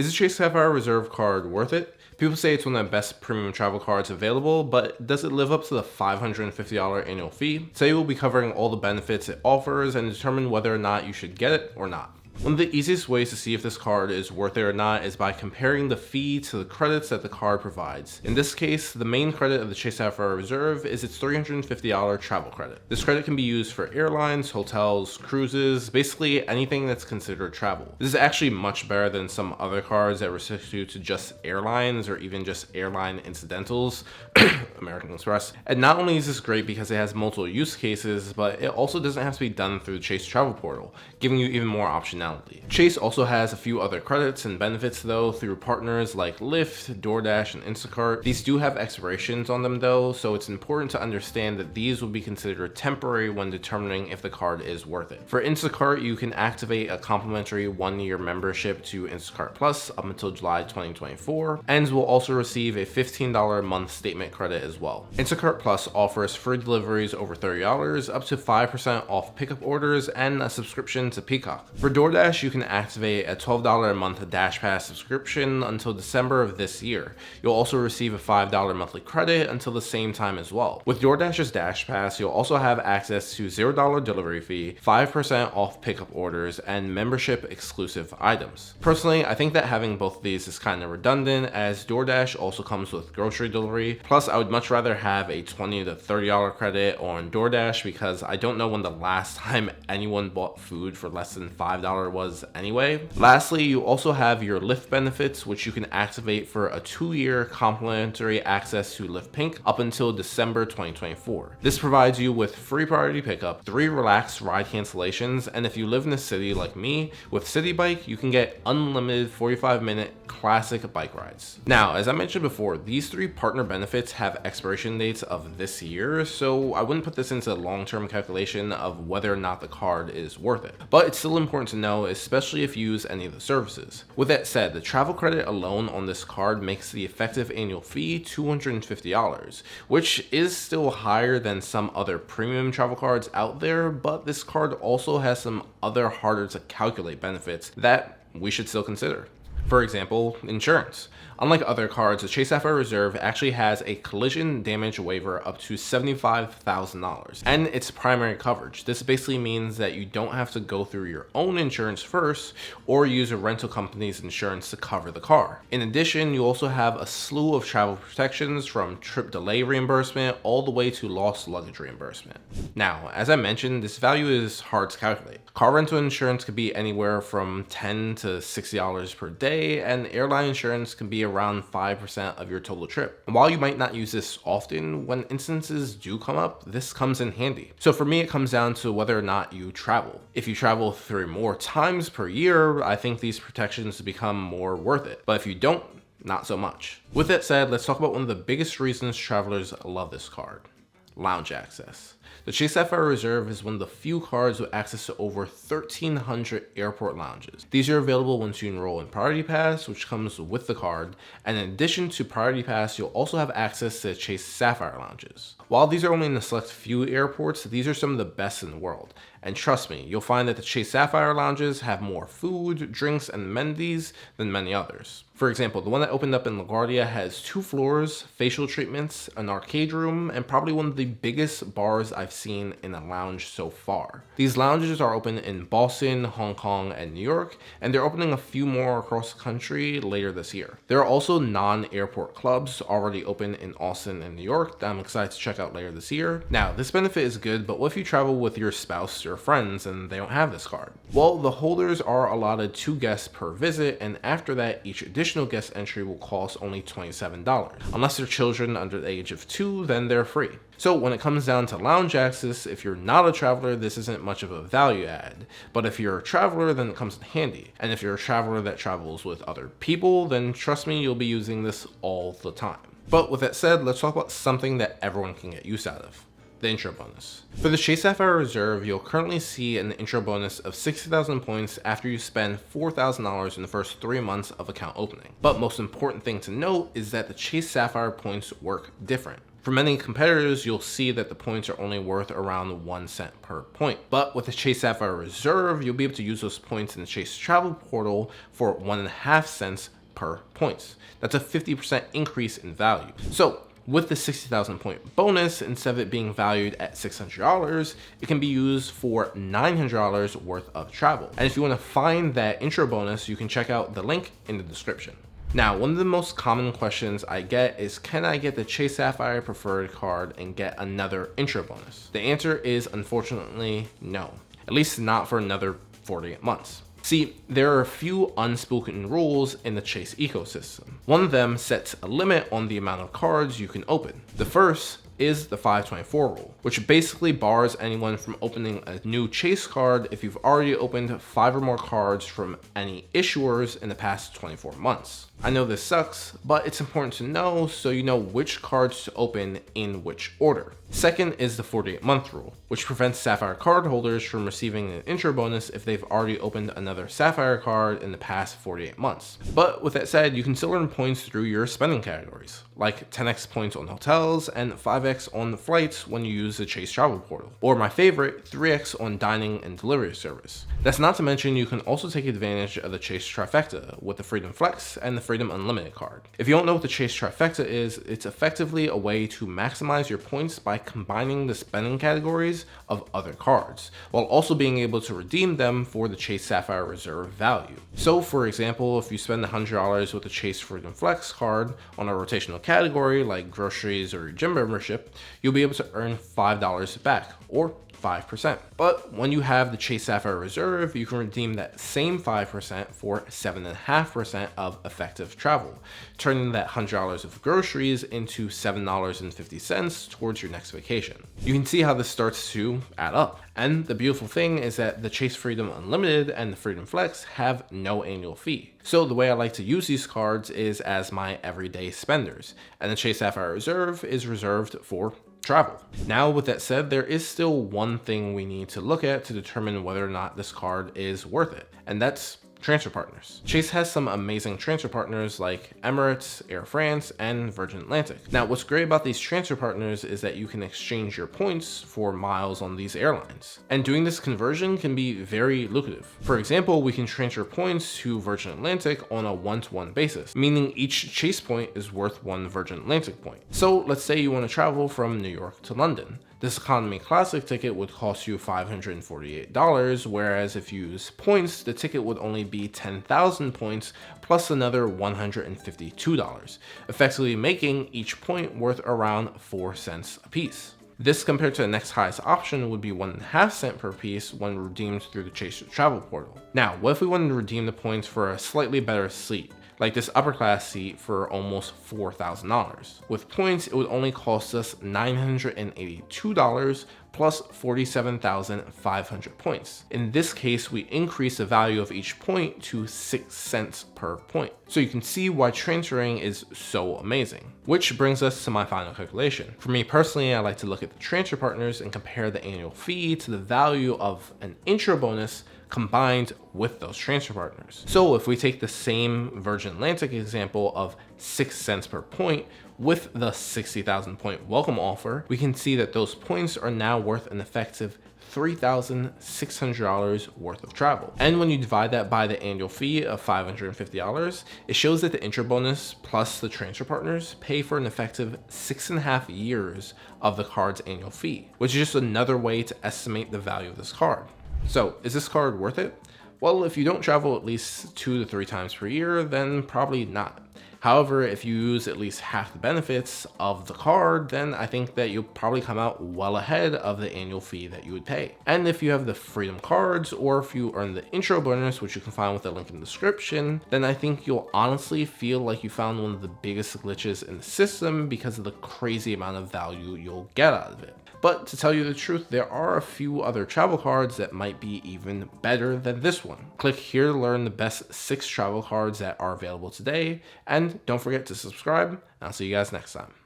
Is the Chase Sapphire Reserve card worth it? People say it's one of the best premium travel cards available, but does it live up to the $550 annual fee? Today we'll be covering all the benefits it offers and determine whether or not you should get it or not. One of the easiest ways to see if this card is worth it or not is by comparing the fee to the credits that the card provides. In this case, the main credit of the Chase Sapphire Reserve is its $350 travel credit. This credit can be used for airlines, hotels, cruises, basically anything that's considered travel. This is actually much better than some other cards that restrict you to just airlines or even just airline incidentals, American Express. And not only is this great because it has multiple use cases, but it also doesn't have to be done through the Chase travel portal, giving you even more optionality. Chase also has a few other credits and benefits though through partners like Lyft, Doordash, and Instacart. These do have expirations on them though, so it's important to understand that these will be considered temporary when determining if the card is worth it. For Instacart, you can activate a complimentary 1-year membership to Instacart Plus up until July 2024, and will also receive a $15 a month statement credit as well. Instacart Plus offers free deliveries over $30, up to 5% off pickup orders, and a subscription to Peacock. For Doordash, you can activate a $12 a month Dash Pass subscription until December of this year. You'll also receive a $5 monthly credit until the same time as well. With DoorDash's Dash Pass, you'll also have access to $0 delivery fee, 5% off pickup orders, and membership exclusive items. Personally, I think that having both of these is kind of redundant, as DoorDash also comes with grocery delivery. Plus, I would much rather have a $20 to $30 credit on DoorDash because I don't know when the last time anyone bought food for less than $5 was anyway. Lastly, you also have your Lyft benefits, which you can activate for a 2-year complimentary access to Lyft Pink up until December 2024. This provides you with free priority pickup, 3 relaxed ride cancellations, and if you live in a city like me, with City Bike, you can get unlimited 45-minute classic bike rides. Now, as I mentioned before, these 3 partner benefits have expiration dates of this year, so I wouldn't put this into a long-term calculation of whether or not the card is worth it. But it's still important to know, especially if you use any of the services. With that said, the travel credit alone on this card makes the effective annual fee $250, which is still higher than some other premium travel cards out there, but this card also has some other harder to calculate benefits that we should still consider. For example, insurance. Unlike other cards, the Chase Sapphire Reserve actually has a collision damage waiver up to $75,000 and its primary coverage. This basically means that you don't have to go through your own insurance first or use a rental company's insurance to cover the car. In addition, you also have a slew of travel protections from trip delay reimbursement all the way to lost luggage reimbursement. Now, as I mentioned, this value is hard to calculate. Car rental insurance could be anywhere from $10 to $60 per day, and airline insurance can be around 5% of your total trip. And while you might not use this often, when instances do come up, this comes in handy. So for me, it comes down to whether or not you travel. If you travel 3 more times per year, I think these protections become more worth it. But if you don't, not so much. With that said, let's talk about one of the biggest reasons travelers love this card: lounge access. The Chase Sapphire Reserve is one of the few cards with access to over 1,300 airport lounges. These are available once you enroll in Priority Pass, which comes with the card, and in addition to Priority Pass, you'll also have access to Chase Sapphire lounges. While these are only in a select few airports, these are some of the best in the world. And trust me, you'll find that the Chase Sapphire lounges have more food, drinks, and amenities than many others. For example, the one that opened up in LaGuardia has 2 floors, facial treatments, an arcade room, and probably one of the biggest bars I've seen in a lounge so far. These lounges are open in Boston, Hong Kong, and New York, and they're opening a few more across the country later this year. There are also non-airport clubs already open in Austin and New York that I'm excited to check out later this year. Now, this benefit is good, but what if you travel with your spouse or friends and they don't have this card? Well, the holders are allotted 2 guests per visit, and after that, each additional guest entry will cost only $27. Unless they're children under the age of 2, then they're free. So when it comes down to lounge access, if you're not a traveler, this isn't much of a value add. But if you're a traveler, then it comes in handy. And if you're a traveler that travels with other people, then trust me, you'll be using this all the time. But with that said, let's talk about something that everyone can get use out of: the intro bonus. For the Chase Sapphire Reserve, you'll currently see an intro bonus of 60,000 points after you spend $4,000 in the first 3 months of account opening. But most important thing to note is that the Chase Sapphire points work different. For many competitors, you'll see that the points are only worth around 1 cent per point. But with the Chase Sapphire Reserve, you'll be able to use those points in the Chase Travel Portal for 1.5 cents per points. That's a 50% increase in value. So with the 60,000 point bonus, instead of it being valued at $600, it can be used for $900 worth of travel. And if you want to find that intro bonus, you can check out the link in the description. Now, one of the most common questions I get is, can I get the Chase Sapphire Preferred card and get another intro bonus? The answer is unfortunately no, at least not for another 48 months. See, there are a few unspoken rules in the Chase ecosystem. One of them sets a limit on the amount of cards you can open. The first is the 524 rule, which basically bars anyone from opening a new Chase card if you've already opened 5 or more cards from any issuers in the past 24 months. I know this sucks, but it's important to know so you know which cards to open in which order. Second is the 48-month rule, which prevents Sapphire card holders from receiving an intro bonus if they've already opened another Sapphire card in the past 48 months. But with that said, you can still earn points through your spending categories, like 10x points on hotels and 5x on the flights when you use the Chase Travel Portal, or my favorite, 3x on dining and delivery service. That's not to mention you can also take advantage of the Chase Trifecta with the Freedom Flex and the Freedom Unlimited card. If you don't know what the Chase Trifecta is, it's effectively a way to maximize your points by combining the spending categories of other cards, while also being able to redeem them for the Chase Sapphire Reserve value. So for example, if you spend $100 with the Chase Freedom Flex card on a rotational category like groceries or gym membership, you'll be able to earn $5 back, or 5%. But when you have the Chase Sapphire Reserve, you can redeem that same 5% for 7.5% of effective travel, turning that $100 of groceries into $7.50 towards your next vacation. You can see how this starts to add up. And the beautiful thing is that the Chase Freedom Unlimited and the Freedom Flex have no annual fee. So the way I like to use these cards is as my everyday spenders, and the Chase Sapphire Reserve is reserved for travel. Now, with that said, there is still one thing we need to look at to determine whether or not this card is worth it, and that's transfer partners. Chase has some amazing transfer partners like Emirates, Air France, and Virgin Atlantic. Now, what's great about these transfer partners is that you can exchange your points for miles on these airlines. And doing this conversion can be very lucrative. For example, we can transfer points to Virgin Atlantic on a 1-to-1 basis, meaning each Chase point is worth 1 Virgin Atlantic point. So let's say you want to travel from New York to London. This economy classic ticket would cost you $548, whereas if you use points, the ticket would only be 10,000 points plus another $152, effectively making each point worth around 4 cents a piece. This compared to the next highest option would be 1.5 cents per piece when redeemed through the Chase Travel Portal. Now, what if we wanted to redeem the points for a slightly better seat, like this upper class seat for almost $4,000. With points, it would only cost us $982 plus 47,500 points. In this case, we increase the value of each point to 6 cents per point. So you can see why transferring is so amazing. Which brings us to my final calculation. For me personally, I like to look at the transfer partners and compare the annual fee to the value of an intro bonus combined with those transfer partners. So if we take the same Virgin Atlantic example of 6 cents per point with the 60,000 point welcome offer, we can see that those points are now worth an effective $3,600 worth of travel. And when you divide that by the annual fee of $550, it shows that the intro bonus plus the transfer partners pay for an effective 6.5 years of the card's annual fee, which is just another way to estimate the value of this card. So is this card worth it? Well, if you don't travel at least 2 to 3 times per year, then probably not. However, if you use at least half the benefits of the card, then I think that you'll probably come out well ahead of the annual fee that you would pay. And if you have the Freedom cards, or if you earn the intro bonus, which you can find with the link in the description, then I think you'll honestly feel like you found one of the biggest glitches in the system because of the crazy amount of value you'll get out of it. But to tell you the truth, there are a few other travel cards that might be even better than this one. Click here to learn the best 6 travel cards that are available today, and don't forget to subscribe, and I'll see you guys next time.